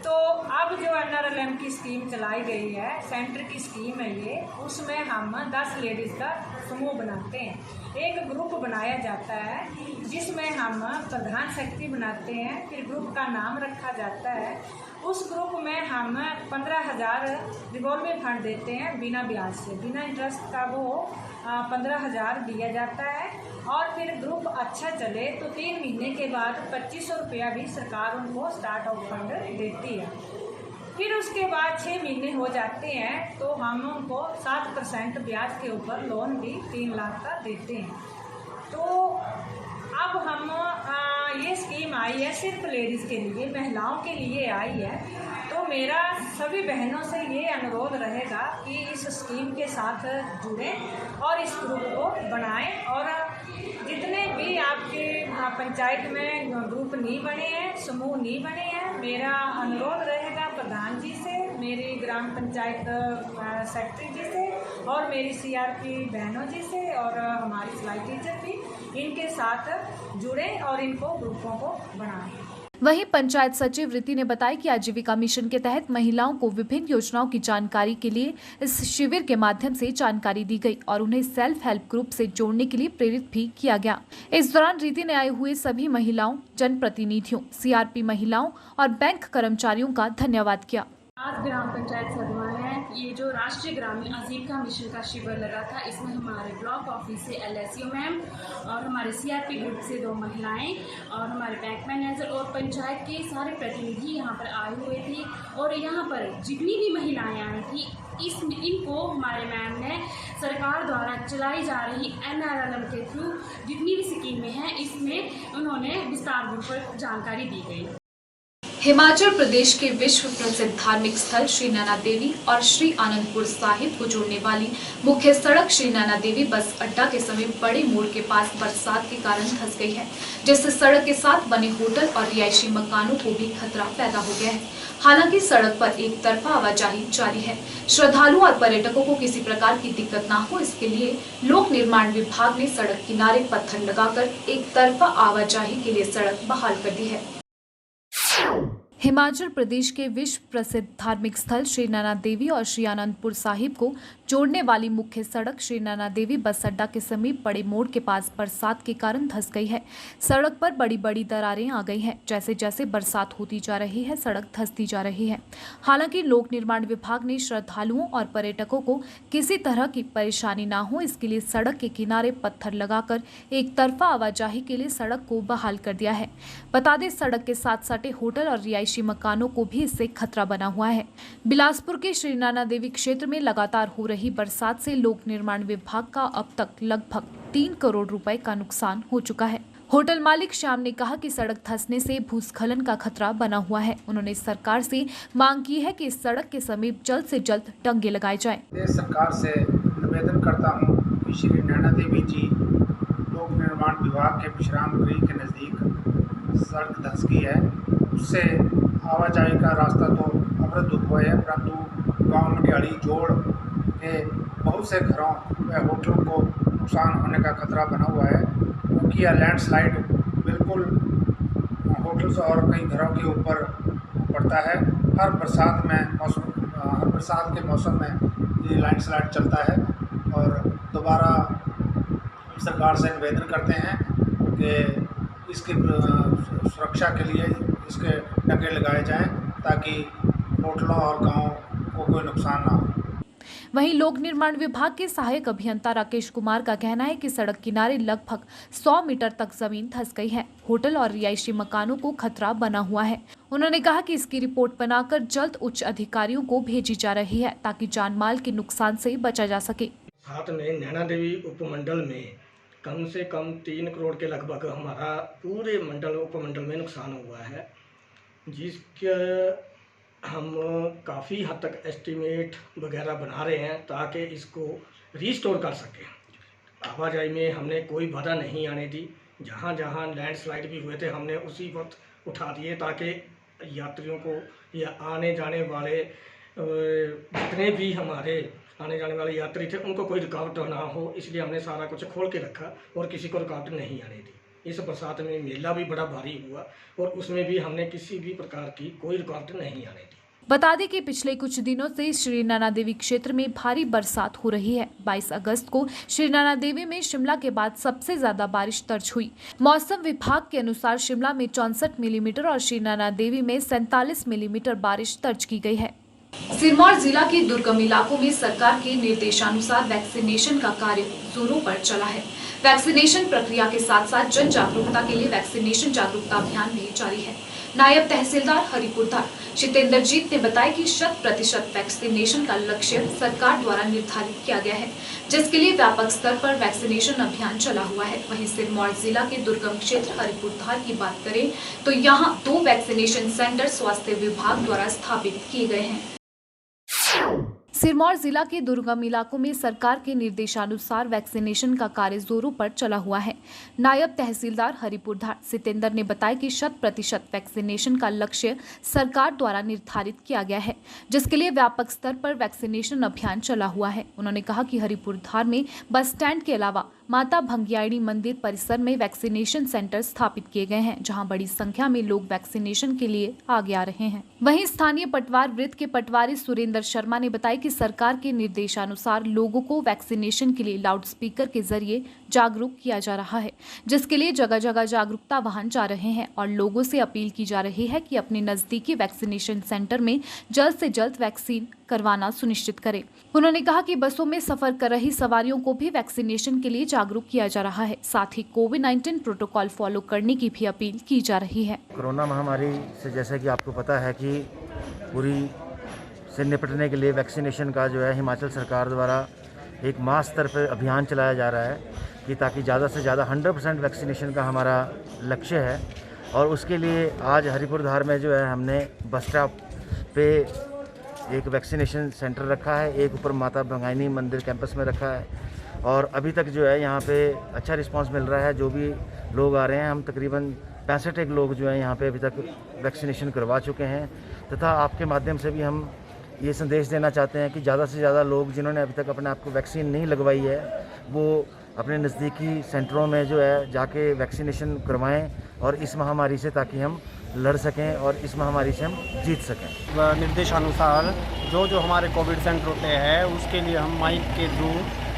तो अब जो NRLM की स्कीम चलाई गई है, सेंटर की स्कीम है ये, उसमें हम 10 लेडीज़ का समूह बनाते हैं। एक ग्रुप बनाया जाता है जिसमें हम प्रधान सेक्रेटरी बनाते हैं, फिर ग्रुप का नाम रखा जाता है। उस ग्रुप में हम 15,000 रिवॉल्विंग फंड देते हैं बिना ब्याज से, बिना इंटरेस्ट का वो 15,000 दिया जाता है। और फिर ग्रुप अच्छा चले तो 3 महीने के बाद 2500 रुपया भी सरकार उनको स्टार्ट आउट फंड देती है। फिर उसके बाद 6 महीने हो जाते हैं तो हम उनको 7% ब्याज के ऊपर लोन भी 3 लाख का देते हैं। तो अब हम ये स्कीम आई है सिर्फ लेडीज़ के लिए, महिलाओं के लिए आई है। तो मेरा सभी बहनों से ये अनुरोध रहेगा कि इस स्कीम के साथ जुड़ें और इस ग्रुप को बनाएं। और जितने भी आपके पंचायत में ग्रुप नहीं बने हैं, समूह नहीं बने हैं, मेरा अनुरोध रहेगा प्रधान जी से, मेरी ग्राम पंचायत सेक्रेटरी जी से और मेरी सीआरपी बहनों जी से और हमारी सिलाई टीचर भी इनके साथ जुड़े और इनको ग्रुपों को बनाएं। वहीं पंचायत सचिव रीति ने बताया कि आजीविका मिशन के तहत महिलाओं को विभिन्न योजनाओं की जानकारी के लिए इस शिविर के माध्यम से जानकारी दी गई और उन्हें सेल्फ हेल्प ग्रुप से जोड़ने के लिए प्रेरित भी किया गया। इस दौरान रीति ने आए हुए सभी महिलाओं, जनप्रतिनिधियों, सीआरपी महिलाओं और बैंक कर्मचारियों का धन्यवाद किया। आज ग्राम पंचायत सदमा है, ये जो राष्ट्रीय ग्रामीण आजीविका मिशन का शिविर लगा था, इसमें हमारे ब्लॉक ऑफिस से LSU मैम और हमारे CRP ग्रुप से 2 महिलाएं और हमारे बैंक मैनेजर और पंचायत के सारे प्रतिनिधि यहाँ पर आए हुए थे। और यहाँ पर जितनी भी महिलाएं आई थी इनको हमारे मैम ने सरकार द्वारा चलाई जा रही NRLM के थ्रू जितनी भी स्कीमें हैं इसमें उन्होंने विस्तार रूप पर जानकारी दी गई। हिमाचल प्रदेश के विश्व प्रसिद्ध धार्मिक स्थल श्री नैना देवी और श्री आनंदपुर साहिब को जोड़ने वाली मुख्य सड़क श्री नैना देवी बस अड्डा के समीप बड़े मोड़ के पास बरसात के कारण धंस गई है, जिससे सड़क के साथ बने होटल और रिहायशी मकानों को भी खतरा पैदा हो गया है। हालांकि सड़क पर एक तरफा आवाजाही जारी है। श्रद्धालुओं और पर्यटकों को किसी प्रकार की दिक्कत न हो, इसके लिए लोक निर्माण विभाग ने सड़क किनारे पत्थर लगाकर एक तरफा आवाजाही के लिए सड़क बहाल कर दी है। हिमाचल प्रदेश के विश्व प्रसिद्ध धार्मिक स्थल श्री नैना देवी और श्री आनंदपुर साहिब को जोड़ने वाली मुख्य सड़क श्री नैना देवी बस अड्डा के समीप बड़े मोड़ के पास बरसात के कारण धंस गई है। सड़क पर बड़ी बड़ी दरारें आ गई हैं। जैसे जैसे बरसात होती जा रही है, सड़क धंसती जा रही है। हालांकि लोक निर्माण विभाग ने श्रद्धालुओं और पर्यटकों को किसी तरह की परेशानी ना हो, इसके लिए सड़क के किनारे पत्थर लगाकर एक तरफा आवाजाही के लिए सड़क को बहाल कर दिया है। बता दें, सड़क के साथ सटे होटल और रिहायशी मकानों को भी इससे खतरा बना हुआ है। बिलासपुर के श्री नैना देवी क्षेत्र में लगातार हो रही बरसात से लोक निर्माण विभाग का अब तक लगभग 3 करोड़ रुपए का नुकसान हो चुका है। होटल मालिक श्याम ने कहा कि सड़क धंसने से भूस्खलन का खतरा बना हुआ है। उन्होंने सरकार से मांग की है कि इस सड़क के समीप जल्द से जल्द डंगे लगाए जाएं। सरकार से निवेदन करता हूं कि श्री नैना देवी जी लोक निर्माण विभाग के विश्राम गृह के नज़दीक सड़क धंस गई है, उससे आवाजाही का रास्ता तो अवरुद्ध हुआ है, परंतु गाँव मटियाड़ी जोड़ के बहुत से घरों व होटलों को नुकसान होने का खतरा बना हुआ है, क्योंकि यह लैंडस्लाइड बिल्कुल होटल्स और कई घरों के ऊपर पड़ता है। हर बरसात के मौसम में ये लैंडस्लाइड चलता है और दोबारा सरकार से निवेदन करते हैं कि इसकी सुरक्षा के लिए इसके डंगे लगाए जाएं ताकि होटलों और गाँव को कोई नुकसान ना हो। वहीं लोक निर्माण विभाग के सहायक अभियंता राकेश कुमार का कहना है कि सड़क किनारे लगभग 100 मीटर तक जमीन धंस गई है। होटल और रिहायशी मकानों को खतरा बना हुआ है। उन्होंने कहा कि इसकी रिपोर्ट बनाकर जल्द उच्च अधिकारियों को भेजी जा रही है ताकि जानमाल के नुकसान से बचा जा सके। साथ में नैना देवी उपमंडल में कम से कम 3 करोड़ के लगभग हमारा पूरे उपमंडल में नुकसान हुआ है, जिसके हम काफ़ी हद तक एस्टीमेट वगैरह बना रहे हैं ताकि इसको रीस्टोर कर सकें। आवाजाही में हमने कोई बाधा नहीं आने दी। जहाँ जहाँ लैंडस्लाइड भी हुए थे हमने उसी वक्त उठा दिए ताकि यात्रियों को या आने जाने वाले जितने भी हमारे आने जाने वाले यात्री थे उनको कोई रुकावट ना हो, इसलिए हमने सारा कुछ खोल के रखा और किसी को रुकावट नहीं आने दी। इस बरसात में मेला भी बड़ा भारी हुआ और उसमें भी हमने किसी भी प्रकार की कोई रुकावट नहीं आने दी। बता दें कि पिछले कुछ दिनों से श्री नैना देवी क्षेत्र में भारी बरसात हो रही है। 22 अगस्त को श्री नैना देवी में शिमला के बाद सबसे ज्यादा बारिश दर्ज हुई। मौसम विभाग के अनुसार शिमला में 64 मिलीमीटर और श्री नैना देवी में 47 मिलीमीटर बारिश दर्ज की गई है। सिरमौर जिला के दुर्गम इलाकों में सरकार के निर्देशानुसार वैक्सीनेशन का कार्य जोरों पर चला है। वैक्सीनेशन प्रक्रिया के साथ साथ जन जागरूकता के लिए वैक्सीनेशन जागरूकता अभियान भी जारी है। नायब तहसीलदार हरिपुरधार जितेंद्रजीत ने बताया कि 100% वैक्सीनेशन का लक्ष्य सरकार द्वारा निर्धारित किया गया है, जिसके लिए व्यापक स्तर पर वैक्सीनेशन अभियान चला हुआ है। वहीं सिरमौर जिला के दुर्गम क्षेत्र हरिपुरधार की बात करें तो यहाँ 2 वैक्सीनेशन सेंटर स्वास्थ्य विभाग द्वारा स्थापित किए गए हैं। सिरमौर जिला के दुर्गम इलाकों में सरकार के निर्देशानुसार वैक्सीनेशन का कार्य जोरों पर चला हुआ है। नायब तहसीलदार हरिपुरधार सितेंद्र ने बताया कि 100% वैक्सीनेशन का लक्ष्य सरकार द्वारा निर्धारित किया गया है, जिसके लिए व्यापक स्तर पर वैक्सीनेशन अभियान चला हुआ है। उन्होंने कहा कि हरिपुरधार में बस स्टैंड के अलावा माता भंगियाणी मंदिर परिसर में वैक्सीनेशन सेंटर स्थापित किए गए हैं, जहां बड़ी संख्या में लोग वैक्सीनेशन के लिए आगे आ रहे हैं। वहीं स्थानीय पटवार वृत्त के पटवारी सुरेंद्र शर्मा ने बताया कि सरकार के निर्देशानुसार लोगों को वैक्सीनेशन के लिए लाउड स्पीकर के जरिए जागरूक किया जा रहा है, जिसके लिए जगह जगह जागरूकता वाहन जा रहे हैं और लोगों से अपील की जा रही है कि अपने नजदीकी वैक्सीनेशन सेंटर में जल्द से जल्द वैक्सीन करवाना सुनिश्चित करें। उन्होंने कहा कि बसों में सफर कर रही सवारियों को भी वैक्सीनेशन के लिए जागरूक किया जा रहा है, साथ ही कोविड-19 प्रोटोकॉल फॉलो करने की भी अपील की जा रही है। कोरोना महामारी से जैसा कि आपको पता है कि पूरी से निपटने के लिए वैक्सीनेशन का जो है हिमाचल सरकार द्वारा एक मास स्तर पर अभियान चलाया जा रहा है कि ताकि ज़्यादा से ज़्यादा 100% वैक्सीनेशन का हमारा लक्ष्य है। और उसके लिए आज हरिपुरधार में जो है हमने बस स्टॉप पे एक वैक्सीनेशन सेंटर रखा है, एक ऊपर माता भंगियाणी मंदिर कैंपस में रखा है और अभी तक जो है यहाँ पे अच्छा रिस्पांस मिल रहा है। जो भी लोग आ रहे हैं, हम तकरीबन 65 लोग जो हैं यहाँ पे अभी तक वैक्सीनेशन करवा चुके हैं तथा आपके माध्यम से भी हम ये संदेश देना चाहते हैं कि ज़्यादा से ज़्यादा लोग जिन्होंने अभी तक अपने आप को वैक्सीन नहीं लगवाई है वो अपने नज़दीकी सेंटरों में जो है जाके वैक्सीनेशन करवाएं और इस महामारी से ताकि हम लड़ सकें और इस महामारी से हम जीत सकें। निर्देशानुसार जो हमारे कोविड सेंटर होते हैं उसके लिए हम माइक के थ्रू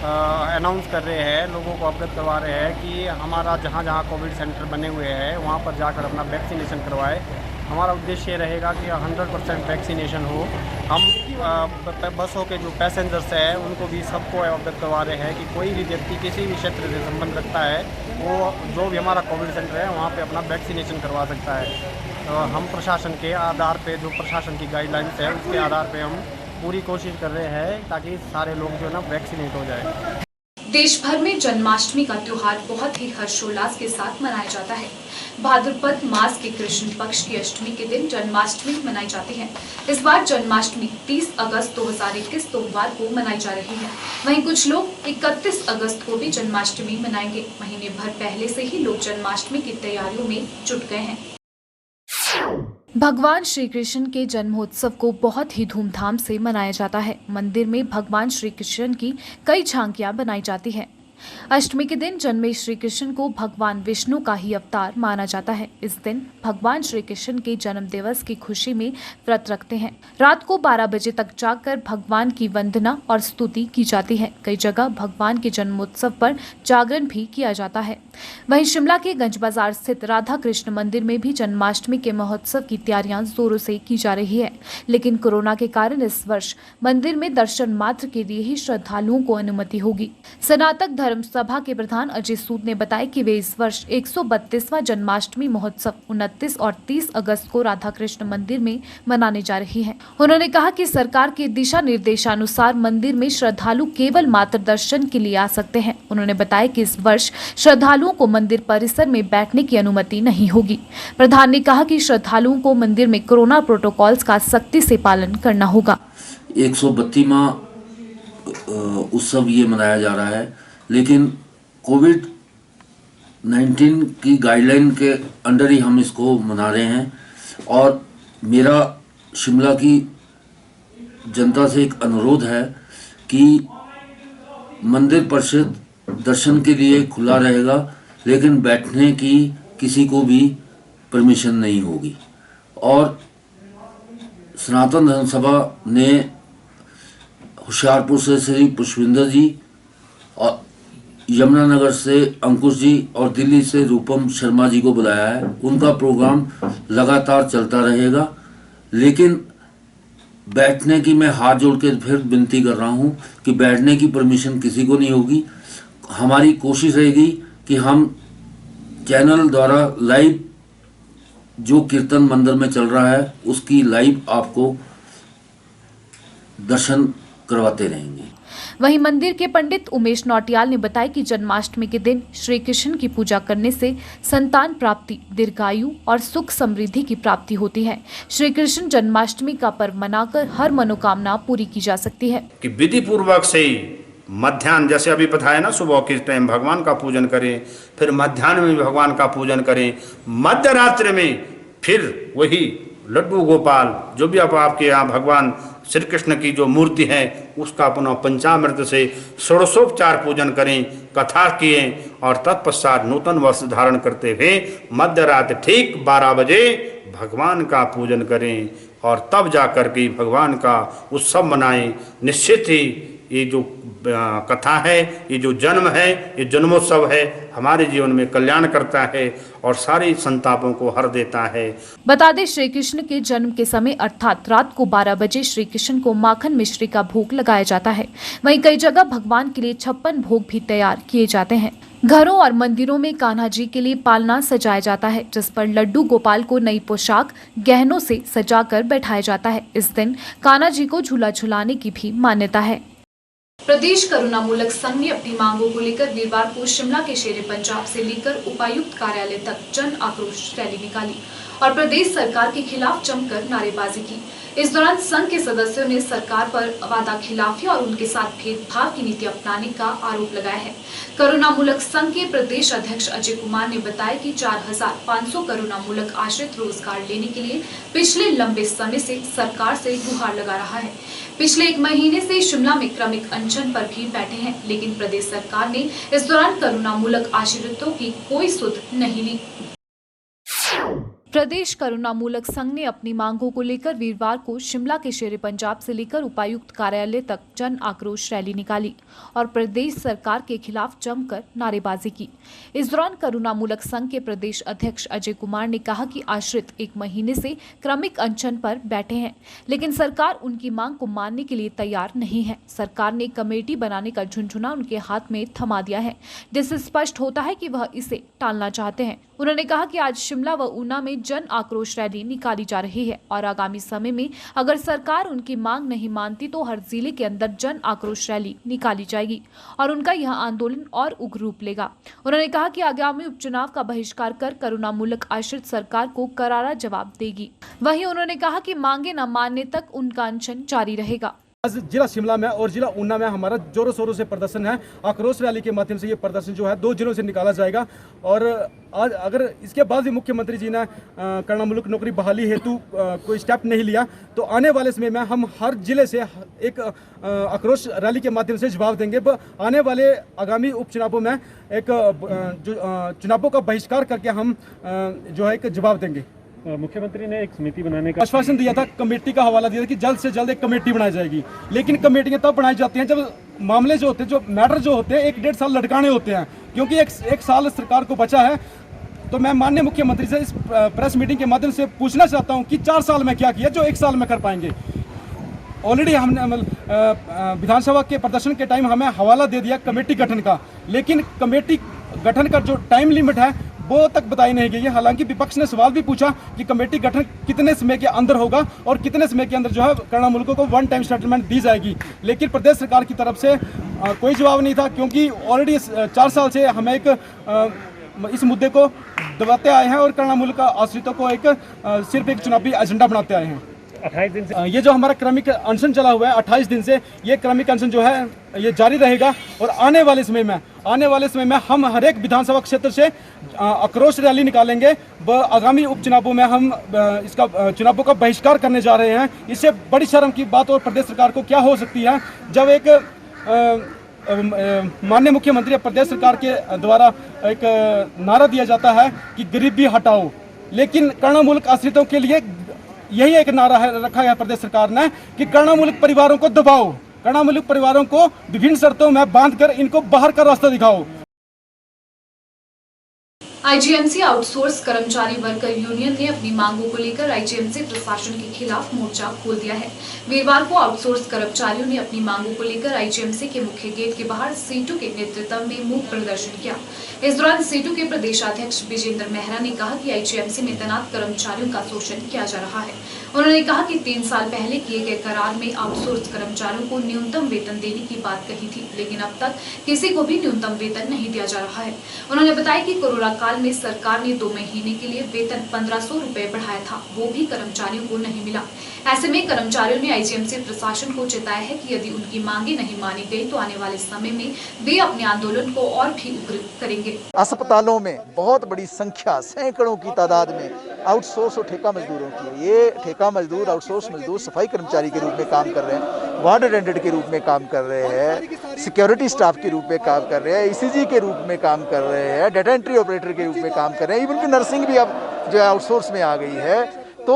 अनाउंस कर रहे हैं, लोगों को अवगत करवा रहे हैं कि हमारा जहाँ जहाँ कोविड सेंटर बने हुए हैं वहाँ पर जाकर अपना वैक्सीनेशन करवाएं। हमारा उद्देश्य ये रहेगा कि 100% वैक्सीनेशन हो। हम बसों के जो पैसेंजर्स हैं उनको भी सबको अवगत करवा रहे हैं कि कोई भी व्यक्ति किसी भी क्षेत्र से संबंध रखता है वो जो भी हमारा कोविड सेंटर है वहाँ पे अपना वैक्सीनेशन करवा सकता है। तो हम प्रशासन के आधार पे जो प्रशासन की गाइडलाइंस है उसके आधार पे हम पूरी कोशिश कर रहे हैं ताकि सारे लोग जो है ना वैक्सीनेट हो जाए। देश भर में जन्माष्टमी का त्योहार बहुत ही हर्षोल्लास के साथ मनाया जाता है। भाद्रपद मास के कृष्ण पक्ष की अष्टमी के दिन जन्माष्टमी मनाई जाती है। इस बार जन्माष्टमी 30 अगस्त 2021 सोमवार को मनाई जा रही है। वहीं कुछ लोग 31 अगस्त को भी जन्माष्टमी मनाएंगे। महीने भर पहले से ही लोग जन्माष्टमी की तैयारियों में जुट गए हैं। भगवान श्री कृष्ण के जन्मोत्सव को बहुत ही धूमधाम से मनाया जाता है। मंदिर में भगवान श्री कृष्ण की कई झांकियां बनाई जाती हैं। अष्टमी के दिन जन्मे श्री कृष्ण को भगवान विष्णु का ही अवतार माना जाता है। इस दिन भगवान श्री कृष्ण के जन्म दिवस की खुशी में व्रत रखते हैं। रात को 12 बजे तक जागकर भगवान की वंदना और स्तुति की जाती है। कई जगह भगवान के जन्मोत्सव पर जागरण भी किया जाता है। वहीं शिमला के गंज बाजार स्थित राधा कृष्ण मंदिर में भी जन्माष्टमी के महोत्सव की तैयारियां जोरों से की जा रही है, लेकिन कोरोना के कारण इस वर्ष मंदिर में दर्शन मात्र के लिए ही श्रद्धालुओं को अनुमति होगी। सनातन धर्म सभा के प्रधान अजय सूद ने बताया कि वे इस वर्ष 132वां जन्माष्टमी महोत्सव 29 और 30 अगस्त को राधा कृष्ण मंदिर में मनाने जा रही है। उन्होंने कहा कि सरकार के दिशा निर्देशानुसार मंदिर में श्रद्धालु केवल मात्र दर्शन के लिए आ सकते हैं। उन्होंने बताया कि इस वर्ष श्रद्धालुओं को मंदिर परिसर में बैठने की अनुमति नहीं होगी। प्रधान ने कहा कि श्रद्धालुओं को मंदिर में कोरोना प्रोटोकॉल्स का सख्ती से पालन करना होगा। 132वां उत्सव ये मनाया जा रहा है, लेकिन कोविड-19 की गाइडलाइन के अंडर ही हम इसको मना रहे हैं। और मेरा शिमला की जनता से एक अनुरोध है कि मंदिर परिसर दर्शन के लिए खुला रहेगा, लेकिन बैठने की किसी को भी परमिशन नहीं होगी। और सनातन धर्म सभा ने होशियारपुर से श्री पुष्पिंदर जी और यमुनानगर से अंकुश जी और दिल्ली से रूपम शर्मा जी को बुलाया है। उनका प्रोग्राम लगातार चलता रहेगा, लेकिन बैठने की मैं हाथ जोड़ के फिर विनती कर रहा हूं कि बैठने की परमिशन किसी को नहीं होगी। हमारी कोशिश रहेगी कि हम चैनल द्वारा लाइव जो कीर्तन मंदिर में चल रहा है उसकी लाइव आपको दर्शन करवाते रहेंगे। वहीं मंदिर के पंडित उमेश नौटियाल ने बताया कि जन्माष्टमी के दिन श्री कृष्ण की पूजा करने से संतान प्राप्ति, दीर्घायु और सुख समृद्धि की प्राप्ति होती है। श्री कृष्ण जन्माष्टमी का पर्व मनाकर हर मनोकामना पूरी की जा सकती है। कि विधि पूर्वक से मध्याह्न, जैसे अभी बताया ना, सुबह के टाइम भगवान का पूजन करें, फिर मध्याह्न में भगवान का पूजन करें, मध्य रात्रि में फिर वही लड्डू गोपाल जो भी अब आपके यहाँ भगवान श्री कृष्ण की जो मूर्ति है उसका पुनः पंचामृत से षोडशोपचार पूजन करें, कथा किए और तत्पश्चात नूतन वस्त्र धारण करते हुए मध्य रात्रि ठीक 12 बजे भगवान का पूजन करें और तब जाकर के भगवान का उत्सव मनाएं। निश्चित ही ये जो कथा है, ये जो जन्म है, ये जन्मोत्सव है, हमारे जीवन में कल्याण करता है और सारी संतापों को हर देता है। बता दें, श्री कृष्ण के जन्म के समय अर्थात रात को 12 बजे श्री कृष्ण को माखन मिश्री का भोग लगाया जाता है। वहीं कई जगह भगवान के लिए 56 भोग भी तैयार किए जाते हैं। घरों और मंदिरों में कान्हा जी के लिए पालना सजाया जाता है, जिस पर लड्डू गोपाल को नई पोशाक गहनों से सजाकर बैठाया जाता है। इस दिन कान्हा जी को झूला झुलाने की भी मान्यता है। प्रदेश करुणामूलक संघ ने अपनी मांगों को लेकर वीरवार को शिमला के शेरे पंजाब से लेकर उपायुक्त कार्यालय तक जन आक्रोश रैली निकाली और प्रदेश सरकार के खिलाफ जमकर नारेबाजी की। इस दौरान संघ के सदस्यों ने सरकार पर वादा खिलाफी और उनके साथ भेदभाव की नीति अपनाने का आरोप लगाया है। करुणामूलक संघ के प्रदेश अध्यक्ष अजय कुमार ने बताया कि 4500 करुणामूलक आश्रित रोजगार लेने के लिए पिछले लंबे समय से सरकार से गुहार लगा रहा है। पिछले 1 महीने से शिमला में क्रमिक अनशन पर भी बैठे हैं, लेकिन प्रदेश सरकार ने इस दौरान करुणामूलक आश्रितों की कोई सुध नहीं ली। प्रदेश करुणामूलक संघ ने अपनी मांगों को लेकर वीरवार को शिमला के शेरे पंजाब से लेकर उपायुक्त कार्यालय तक जन आक्रोश रैली निकाली और प्रदेश सरकार के खिलाफ जमकर नारेबाजी की। इस दौरान करुणामूलक संघ के प्रदेश अध्यक्ष अजय कुमार ने कहा कि आश्रित 1 महीने से क्रमिक अनशन पर बैठे हैं, लेकिन सरकार उनकी मांग को मानने के लिए तैयार नहीं है। सरकार ने कमेटी बनाने का झुनझुना उनके हाथ में थमा दिया है, जिससे स्पष्ट होता है कि वह इसे टालना चाहते हैं। उन्होंने कहा कि आज शिमला व ऊना में जन आक्रोश रैली निकाली जा रही है और आगामी समय में अगर सरकार उनकी मांग नहीं मानती तो हर जिले के अंदर जन आक्रोश रैली निकाली जाएगी और उनका यह आंदोलन और उग्र रूप लेगा। उन्होंने कहा कि आगामी उपचुनाव का बहिष्कार कर करुणामूलक आश्रित सरकार को करारा जवाब देगी। वहीं उन्होंने कहा कि मांगे न मानने तक उनका अनशन जारी रहेगा। आज जिला शिमला में और जिला ऊना में हमारा जोरों शोरों से प्रदर्शन है। आक्रोश रैली के माध्यम से ये प्रदर्शन जो है 2 जिलों से निकाला जाएगा और आज अगर इसके बाद भी मुख्यमंत्री जी ने करुणामूलक नौकरी बहाली हेतु कोई स्टेप नहीं लिया तो आने वाले समय में हम हर जिले से एक आक्रोश रैली के माध्यम से जवाब देंगे। आने वाले आगामी उपचुनावों में एक चुनावों का बहिष्कार करके हम जो है एक जवाब देंगे। मुख्यमंत्री ने एक समिति बनाने का आश्वासन दिया था, कमेटी का हवाला दिया था कि जल्द से जल्द एक कमेटी बनाई जाएगी, लेकिन कमेटियां तब बनाई जाती हैं जब मामले जो होते हैं, जो मैटर जो होते हैं 1-1.5 साल लटकाने होते हैं। क्योंकि एक साल सरकार को बचा है तो मैं माननीय मुख्यमंत्री से इस प्रेस मीटिंग के माध्यम से पूछना चाहता हूं कि 4 साल में क्या किया जो 1 साल में कर पाएंगे। ऑलरेडी हमने विधानसभा के प्रदर्शन के टाइम हमें हवाला दे दिया कमेटी गठन का, लेकिन कमेटी गठन का जो टाइम लिमिट है वो तक बताई नहीं गई है। हालांकि विपक्ष ने सवाल भी पूछा कि कमेटी गठन कितने समय के अंदर होगा और कितने समय के अंदर जो है करुणामूलकों को 1 टाइम सेटलमेंट दी जाएगी, लेकिन प्रदेश सरकार की तरफ से कोई जवाब नहीं था। क्योंकि ऑलरेडी 4 साल से हमें इस मुद्दे को दबाते आए हैं और करुणामूलक आश्रितों को सिर्फ एक चुनावी एजेंडा बनाते आए हैं। 28 दिन से ये जो हमारा क्रमिक अनशन चला हुआ है 28 दिन से, ये क्रमिक अनशन जो है ये जारी रहेगा और आने वाले समय में हम हर एक विधानसभा क्षेत्र से आक्रोश रैली निकालेंगे व आगामी उपचुनावों में हम इसका चुनावों का बहिष्कार करने जा रहे हैं। इससे बड़ी शर्म की बात और प्रदेश सरकार को क्या हो सकती है जब एक माननीय मुख्यमंत्री प्रदेश सरकार के द्वारा एक नारा दिया जाता है कि गरीबी हटाओ, लेकिन करुणामूलक आश्रितों के लिए यही एक नारा रखा गया प्रदेश सरकार ने कि करुणामूलक परिवारों को दबाओ, करुणामूलक परिवारों को विभिन्न शर्तों में बांधकर इनको बाहर का रास्ता दिखाओ। आईजीएमसी आउटसोर्स कर्मचारी वर्कर यूनियन ने अपनी मांगों को लेकर आईजीएमसी प्रशासन के खिलाफ मोर्चा खोल दिया है। वीरवार को आउटसोर्स कर्मचारियों ने अपनी मांगों को लेकर आईजीएमसी के मुख्य गेट के बाहर सीटू के नेतृत्व में मूक प्रदर्शन किया। इस दौरान सीटू के प्रदेशाध्यक्ष विजेंद्र मेहरा ने कहा कि आईजीएमसी में तैनात कर्मचारियों का शोषण किया जा रहा है। उन्होंने कहा कि 3 साल पहले किए गए करार में आउटसोर्स कर्मचारियों को न्यूनतम वेतन देने की बात कही थी, लेकिन अब तक किसी को भी न्यूनतम वेतन नहीं दिया जा रहा है। उन्होंने बताया कि कोरोना काल में सरकार ने 2 महीने के लिए वेतन 1500 रुपए बढ़ाया था, वो भी कर्मचारियों को नहीं मिला। ऐसे में कर्मचारियों ने आईजीएमसी प्रशासन को चेताया है कि यदि उनकी मांगे नहीं मानी गई तो आने वाले समय में वे अपने आंदोलन को और भी उग्र करेंगे। अस्पतालों में बहुत बड़ी संख्या, सैकड़ों की तादाद में आउटसोर्स और ठेका मजदूरों की, ये ठेका मजदूर, आउटसोर्स मजदूर सफाई कर्मचारी के रूप में काम कर रहे हैं, वार्ड अटेंडेंट के रूप में काम कर रहे हैं, सिक्योरिटी स्टाफ के रूप में काम कर रहे हैं, ईसीजी के रूप में काम कर रहे हैं, डेटा एंट्री ऑपरेटर के रूप में काम कर रहे हैं, इवन की नर्सिंग भी अब जो है आउटसोर्स में आ गई है। तो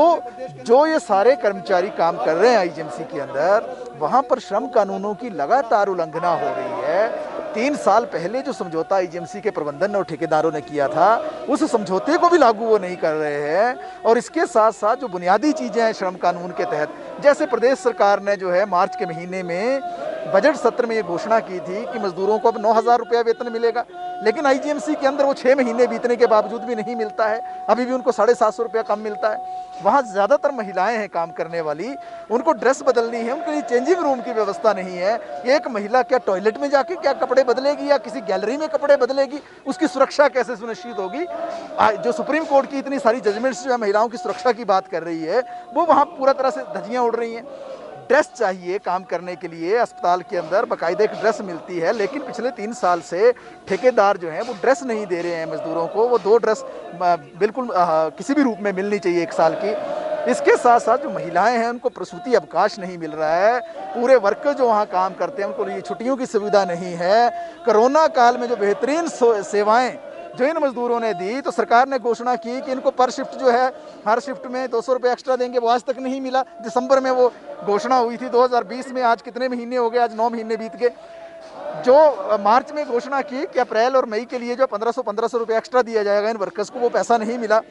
जो ये सारे कर्मचारी काम कर रहे हैं आईजीएमसी के अंदर, वहाँ पर श्रम कानूनों की लगातार उल्लंघना हो रही है। 3 साल पहले जो समझौता आईजीएमसी के प्रबंधन और ठेकेदारों ने किया था, उस समझौते को भी लागू वो नहीं कर रहे हैं। और इसके साथ साथ जो बुनियादी चीज़ें हैं श्रम कानून के तहत, जैसे प्रदेश सरकार ने जो है मार्च के महीने में बजट सत्र में ये घोषणा की थी कि मजदूरों को अब 9000 रुपया वेतन मिलेगा, लेकिन आईजीएमसी के अंदर वो 6 महीने बीतने के बावजूद भी नहीं मिलता है, अभी भी उनको 750 रुपया कम मिलता है। वहाँ ज़्यादातर महिलाएं हैं काम करने वाली, उनको ड्रेस बदलनी है, उनके लिए चेंजिंग रूम की व्यवस्था नहीं है। एक महिला क्या टॉयलेट में जाके क्या कपड़े बदलेगी या किसी गैलरी में कपड़े बदलेगी, उसकी सुरक्षा कैसे सुनिश्चित होगी? जो सुप्रीम कोर्ट की इतनी सारी जजमेंट्स जो है महिलाओं की सुरक्षा की बात कर रही है, वो वहाँ पूरा तरह से धज्जियाँ उड़ रही हैं। ड्रेस चाहिए काम करने के लिए, अस्पताल के अंदर बाकायदा एक ड्रेस मिलती है, लेकिन पिछले 3 साल से ठेकेदार जो हैं वो ड्रेस नहीं दे रहे हैं मजदूरों को। वो 2 ड्रेस बिल्कुल किसी भी रूप में मिलनी चाहिए 1 साल की। इसके साथ साथ जो महिलाएं हैं उनको प्रसूति अवकाश नहीं मिल रहा है, पूरे वर्कर जो वहाँ काम करते हैं उनको लिए छुट्टियों की सुविधा नहीं है। कोरोना काल में जो बेहतरीन सेवाएं जो इन मजदूरों ने दी, तो सरकार ने घोषणा की कि इनको पर शिफ्ट जो है हर शिफ्ट में 200 रुपये एक्स्ट्रा देंगे, वो आज तक नहीं मिला। दिसंबर में वो घोषणा हुई थी 2020 में, आज कितने महीने हो गए, आज 9 महीने बीत गए। जो मार्च में घोषणा की कि अप्रैल और मई के लिए जो 1500 रुपये एक्स्ट्रा दिया जाएगा इन वर्कर्स को, वो पैसा नहीं मिला।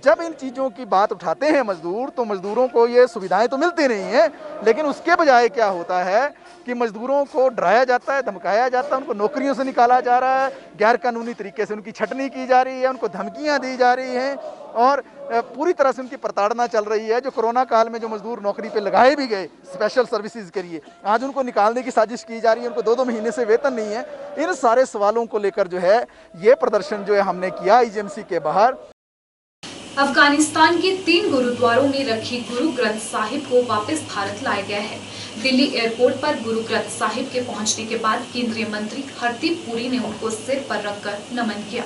जब इन चीज़ों की बात उठाते हैं मजदूर, तो मजदूरों को ये सुविधाएं तो मिलती नहीं हैं, लेकिन उसके बजाय क्या होता है कि मजदूरों को डराया जाता है, धमकाया जाता है, उनको नौकरियों से निकाला जा रहा है, गैर कानूनी तरीके से उनकी छटनी की जा रही है, उनको धमकियां दी जा रही हैं और पूरी तरह से उनकी प्रताड़ना चल रही है। जो कोरोना काल में जो मजदूर नौकरी पे लगाए भी गए स्पेशल सर्विसेज के लिए, आज उनको निकालने की साजिश की जा रही है, उनको 2-2 महीने से वेतन नहीं है। इन सारे सवालों को लेकर जो है ये प्रदर्शन जो है हमने किया आईजीएमसी के बाहर। अफगानिस्तान के 3 गुरुद्वारों में रखी गुरु ग्रंथ साहिब को वापस भारत लाया गया है। दिल्ली एयरपोर्ट पर गुरु ग्रंथ साहिब के पहुंचने के बाद केंद्रीय मंत्री हरदीप पुरी ने उनको सिर पर रखकर नमन किया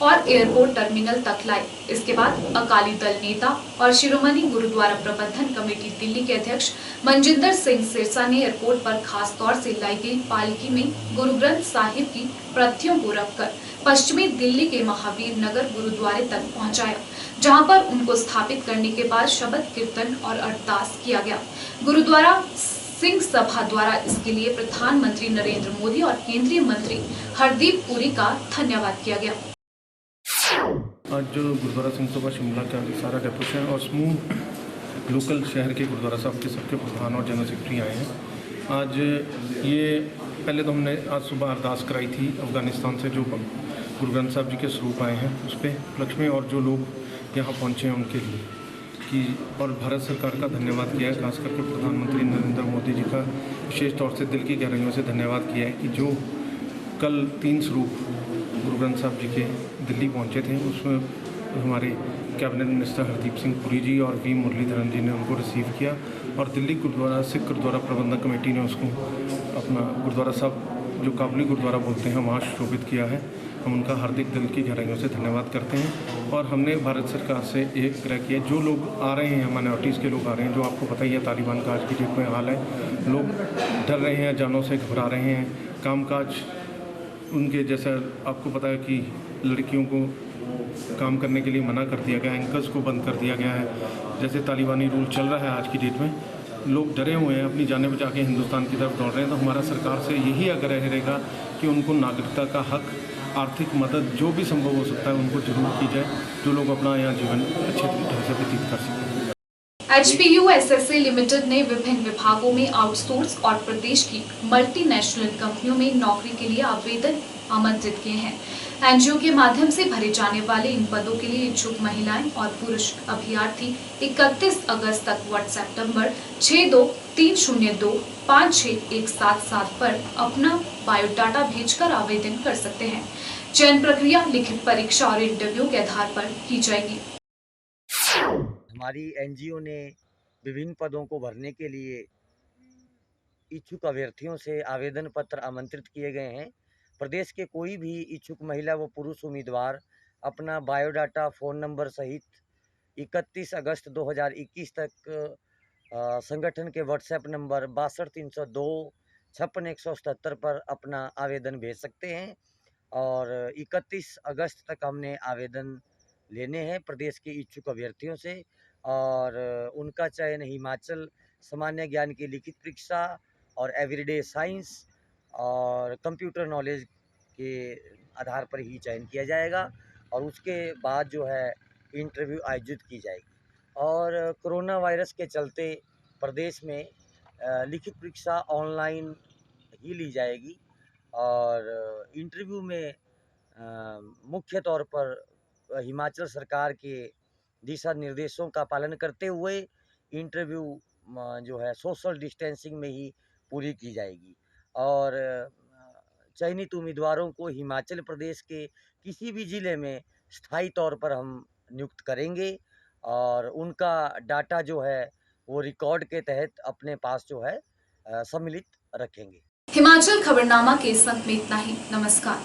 और एयरपोर्ट टर्मिनल तक लाए। इसके बाद अकाली दल नेता और शिरोमणि गुरुद्वारा प्रबंधन कमेटी दिल्ली के अध्यक्ष मनजिंदर सिंह सिरसा ने एयरपोर्ट पर खास तौर से लाई गई पालकी में गुरु ग्रंथ साहिब की प्रतियों को रखकर पश्चिमी दिल्ली के महावीर नगर गुरुद्वारे तक पहुंचाया, जहां पर उनको स्थापित करने के बाद शबद कीर्तन और अरदास किया गया। गुरुद्वारा सिंह सभा द्वारा इसके लिए प्रधानमंत्री नरेंद्र मोदी और केंद्रीय मंत्री हरदीप पुरी का धन्यवाद किया गया। आज जो गुरुद्वारा सिंह सभा शिमला का सारा डेपुटेशन और समूह लोकल शहर के गुरुद्वारा साहब के सबके प्रधान और जनरल सेक्रेटरी आए हैं। आज ये पहले तो हमने आज सुबह अरदास कराई थी अफ़गानिस्तान से जो गुरु ग्रंथ साहब जी के स्वरूप आए हैं उस पर लक्ष्मी और जो लोग यहाँ पहुँचे हैं उनके लिए कि और भारत सरकार का धन्यवाद किया है, खास करके प्रधानमंत्री नरेंद्र मोदी जी का विशेष तौर से दिल की गहराइयों से धन्यवाद किया है कि जो कल 3 स्वरूप गुरु ग्रंथ साहब जी के दिल्ली पहुँचे थे उसमें हमारे कैबिनेट मिनिस्टर हरदीप सिंह पुरी जी और वी मुरलीधरन जी ने उनको रिसीव किया और दिल्ली गुरुद्वारा सिख गुरुद्वारा प्रबंधक कमेटी ने उसको अपना गुरुद्वारा साहब जो काबुली गुरुद्वारा बोलते हैं वहाँ शोभित किया है। हम उनका हार्दिक दिल की गहराइयों से धन्यवाद करते हैं और हमने भारत सरकार से एक आग्रह किया, जो लोग आ रहे हैं माइनॉरिटीज़ के लोग आ रहे हैं, जो आपको पता ही है तालिबान का आज की डेट में हाल है, लोग डर रहे हैं, जानों से घबरा रहे हैं, कामकाज उनके जैसा आपको पता है कि लड़कियों को काम करने के लिए मना कर दिया गया, एंकर्स को बंद कर दिया गया है, जैसे तालिबानी रूल चल रहा है आज की डेट में, लोग डरे हुए हैं, अपनी जानें बचा के हिंदुस्तान की तरफ दौड़ रहे हैं। तो हमारा सरकार से यही आग्रह रहेगा कि उनको नागरिकता का हक, आर्थिक मदद जो भी संभव हो सकता है उनको जरूर की जाए, जो लोग अपना यहाँ जीवन अच्छे ढंग से व्यतीत कर सकें। HPUSSA लिमिटेड ने विभिन्न विभागों में आउटसोर्स और प्रदेश की मल्टीनेशनल कंपनियों में नौकरी के लिए आवेदन आमंत्रित किए हैं। एनजीओ के माध्यम से भरे जाने वाले इन पदों के लिए इच्छुक महिलाएं और पुरुष अभ्यर्थी 31 अगस्त तक व्हाट्सएप नंबर 6230256177 पर अपना बायोडाटा भेजकर आवेदन कर सकते हैं। चयन प्रक्रिया लिखित परीक्षा और इंटरव्यू के आधार पर की जाएगी। हमारी एनजीओ ने विभिन्न पदों को भरने के लिए इच्छुक अभ्यर्थियों से आवेदन पत्र आमंत्रित किए गए हैं। प्रदेश के कोई भी इच्छुक महिला व पुरुष उम्मीदवार अपना बायोडाटा, फ़ोन नंबर सहित 31 अगस्त 2021 तक संगठन के व्हाट्सएप नंबर 62 302 56 177 पर अपना आवेदन भेज सकते हैं और 31 अगस्त तक हमने आवेदन लेने हैं प्रदेश के इच्छुक अभ्यर्थियों से और उनका चयन हिमाचल सामान्य ज्ञान की लिखित परीक्षा और एवरीडे साइंस और कंप्यूटर नॉलेज के आधार पर ही चयन किया जाएगा और उसके बाद जो है इंटरव्यू आयोजित की जाएगी। और कोरोना वायरस के चलते प्रदेश में लिखित परीक्षा ऑनलाइन ही ली जाएगी और इंटरव्यू में मुख्य तौर पर हिमाचल सरकार के दिशा निर्देशों का पालन करते हुए इंटरव्यू जो है सोशल डिस्टेंसिंग में ही पूरी की जाएगी और चयनित उम्मीदवारों को हिमाचल प्रदेश के किसी भी ज़िले में स्थायी तौर पर हम नियुक्त करेंगे और उनका डाटा जो है वो रिकॉर्ड के तहत अपने पास जो है सम्मिलित रखेंगे। हिमाचल खबरनामा के इस अंक में इतना ही। नमस्कार।